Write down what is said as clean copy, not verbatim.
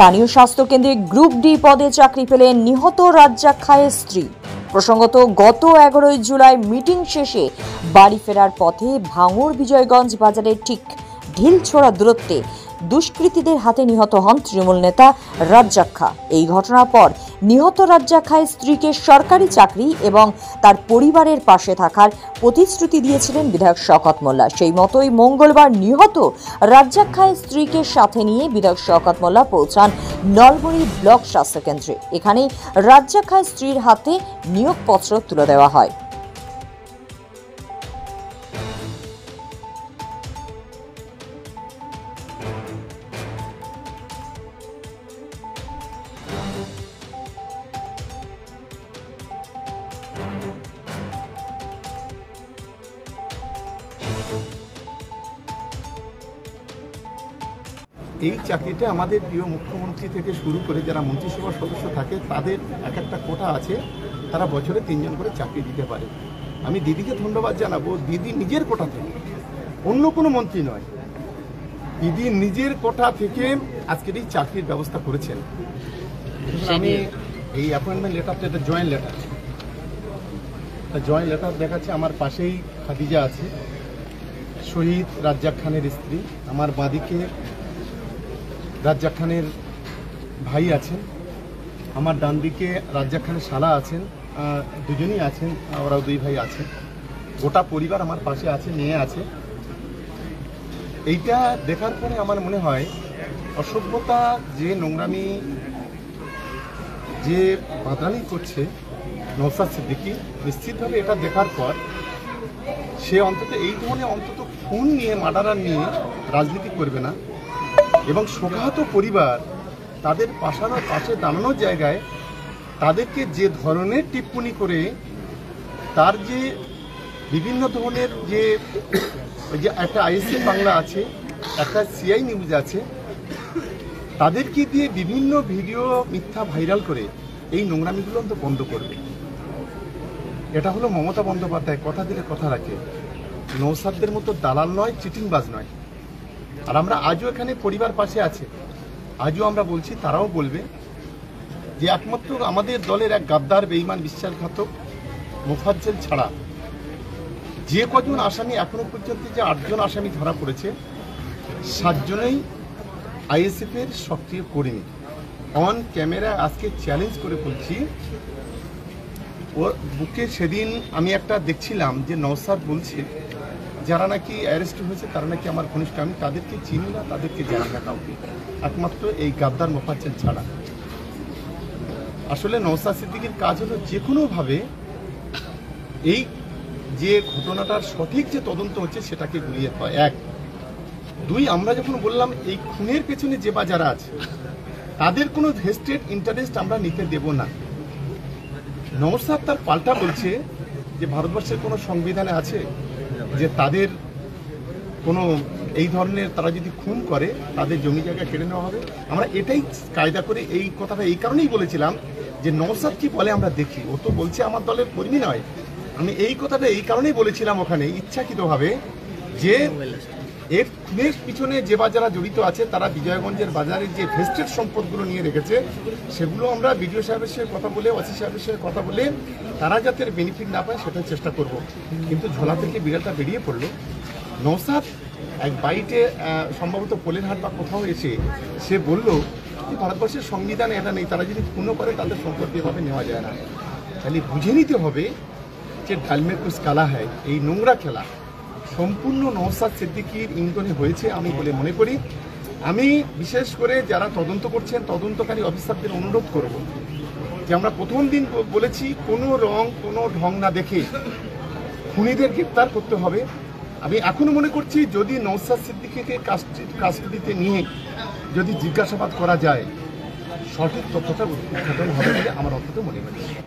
স্থানীয় স্বাস্থ্য কেন্দ্রে গ্রুপ ডি পদে চাকরি পেলেন নিহত রাজ্জাক খায়ের স্ত্রী। প্রসঙ্গত, গত 11 জুলাই মিটিং শেষে বাড়ি ফেরার পথে ভাঙড় বিজয়গঞ্জ বাজারের ঠিক ঢিলছোড়া দূরত্বে দুষ্কৃতীদের হাতে নিহত হন তৃণমূল নেতা রাজ্জাক খা। এই ঘটনার পর নিহত রাজ্জাক খায়ের স্ত্রীকে সরকারি চাকরি এবং তার পরিবারের পাশে থাকার প্রতিশ্রুতি দিয়েছিলেন বিধায়ক শওকত মোল্লা। সেই মতোই মঙ্গলবার নিহত রাজ্জাক খায়ের স্ত্রীকে সাথে নিয়ে বিধায়ক শওকত মোল্লা পৌঁছান নলবরী ব্লক স্বাস্থ্যকেন্দ্রে। এখানেই রাজ্জাক খায়ের স্ত্রীর হাতে নিয়োগপত্র তুলে দেওয়া হয়। এই চাকরিটা আমাদের প্রিয় মুখ্যমন্ত্রী থেকে শুরু করে যারা মন্ত্রিসভার সদস্য থাকে তাদের এক একটা কোটা আছে, তারা বছরে 3 জন করে চাকরি দিতে পারে। আমি দিদিকে ধন্যবাদ জানাবো, দিদি নিজের কোটা থেকে, অন্য কোনো মন্ত্রী নয়, দিদি নিজের কোটা থেকে আজকের এই চাকরির ব্যবস্থা করেছেন। আমি এই অ্যাপয়েন্টমেন্ট লেটারটা একটা জয়েন্ট লেটার দেখাচ্ছে। আমার পাশেই খাদিজা আছে, শহীদ রাজ্জাক খানের স্ত্রী। আমার বাঁদিকে রাজ্জাক খানের ভাই আছেন, আমার ডান দিকে রাজ্জাক খানের শালা আছেন, দুজনই আছেন, ওরাও 2 ভাই আছেন। গোটা পরিবার আমার পাশে আছে, মেয়ে আছে। এইটা দেখার পরে আমার মনে হয় অসভ্যতা, যে নোংরামি, যে বাঁদরামি করছে নওশাদ সিদ্দিকী, নিশ্চিতভাবে এটা দেখার পর সে অন্তত এই ধরনের খুন নিয়ে, মার্ডারার নিয়ে রাজনীতি করবে না। এবং শোকাহত পরিবার তাদের পাশে দাঁড়ানোর জায়গায় তাদেরকে যে ধরনের টিপ্পনি করে, তার যে বিভিন্ন ধরনের যে একটা আইএসএ বাংলা আছে, একটা সিআই নিউজ আছে, তাদেরকে দিয়ে বিভিন্ন ভিডিও মিথ্যা ভাইরাল করে এই নোংরামিগুলো তো বন্ধ করবে। এটা হলো মমতা বন্দ্যোপাধ্যায়, কথা দিলে কথা রাখে। নওশাদদের মতো দালাল নয়, চিটিংবাজ নয়। আর আমরা আজও এখানে পরিবার পাশে আছে, আজও আমরা বলছি, তারাও বলবে যে একমাত্র আমাদের দলের এক গাদ্দার, বেঈমান, বিশ্বাসঘাতক মোফাজ্জল ছাড়া যে কজন আসামি এখনো পর্যন্ত, যে 8 জন আসামি ধরা পড়েছে, 7 জনেই আইএসএফ এর সক্রিয় কর্মী। অন ক্যামেরা আজকে চ্যালেঞ্জ করে বলছি, ওর বুকে সেদিন আমি একটা দেখছিলাম যে নওশাদ বলছে যারা নাকি অ্যারেস্ট হয়েছে তারা নাকি আমার ঘনিষ্ঠ, আমি তাদেরকে চিনি না, তাদেরকে জানি না কাউকে, একমাত্র এই গাদ্দার মোফাজ্জল ছাড়া। আসলে নওশাদ সিদ্দিকীর কাজ হলো যে কোনোভাবে এই যে ঘটনাটার সঠিক যে তদন্ত হচ্ছে সেটাকে গুলিয়ে দেওয়া, 1। 2, আমরা যখন বললাম এই খুনের পেছনে যে বা যারা আছে তাদের কোনো ভেস্টেড ইন্টারেস্ট আমরা নিতে দেব না। নওশাদ তার পাল্টা বলছে যে ভারতবর্ষের কোনো সংবিধানে আছে যে তাদের কোনো এই ধরনের, তারা যদি খুন করে তাদের জমি জায়গা কেড়ে নেওয়া হবে। আমরা এটাই কায়দা করে এই কথাটা এই কারণেই বলেছিলাম যে নওশাদ কি বলে আমরা দেখি। ও তো বলছে আমার দলের কর্মী নয়। আমি এই কথাটা এই কারণেই বলেছিলাম ওখানে ইচ্ছাকৃতভাবে, যে এর খুনের পিছনে যে বা যারা জড়িত আছে তারা বিজয়গঞ্জের বাজারের যে ভেস্টেড সম্পদগুলো নিয়ে রেখেছে, সেগুলো আমরা বিডিও সাহেবের সঙ্গে কথা বলে, ওসি সাহেবের সঙ্গে কথা বলে, তারা যাতে বেনিফিট না পায় সেটার চেষ্টা করব। কিন্তু ঝোলা থেকে বিড়ালটা বেরিয়ে পড়লো। নওশাদ এক বাইটে সম্ভবত পোলেরহাট বা কোথাও এসে সে বলল যে ভারতবর্ষের সংবিধানে এটা নেই, তারা যদি খুনও করে তাদের সম্পত্তি এভাবে নেওয়া যায় না। তাহলে বুঝে নিতে হবে যে ডালমে কুছ কালা হয়, এই নোংরা খেলা সম্পূর্ণ নওশাদ সিদ্দিকীর ইন্ধনে হয়েছে আমি বলে মনে করি। আমি বিশেষ করে যারা তদন্ত করছেন, তদন্তকারী অফিসারদের অনুরোধ করব যে আমরা প্রথম দিন বলেছি কোনো রং, কোনো ঢং না দেখে খুনিদের গ্রেপ্তার করতে হবে। আমি এখনো মনে করছি যদি নওশাদ সিদ্দিকীকে কাস্টডিতে নিয়ে যদি জিজ্ঞাসাবাদ করা যায়, সঠিক তথ্যটা উদ্ঘাটন হবে বলে আমার অন্তত মনে হয়।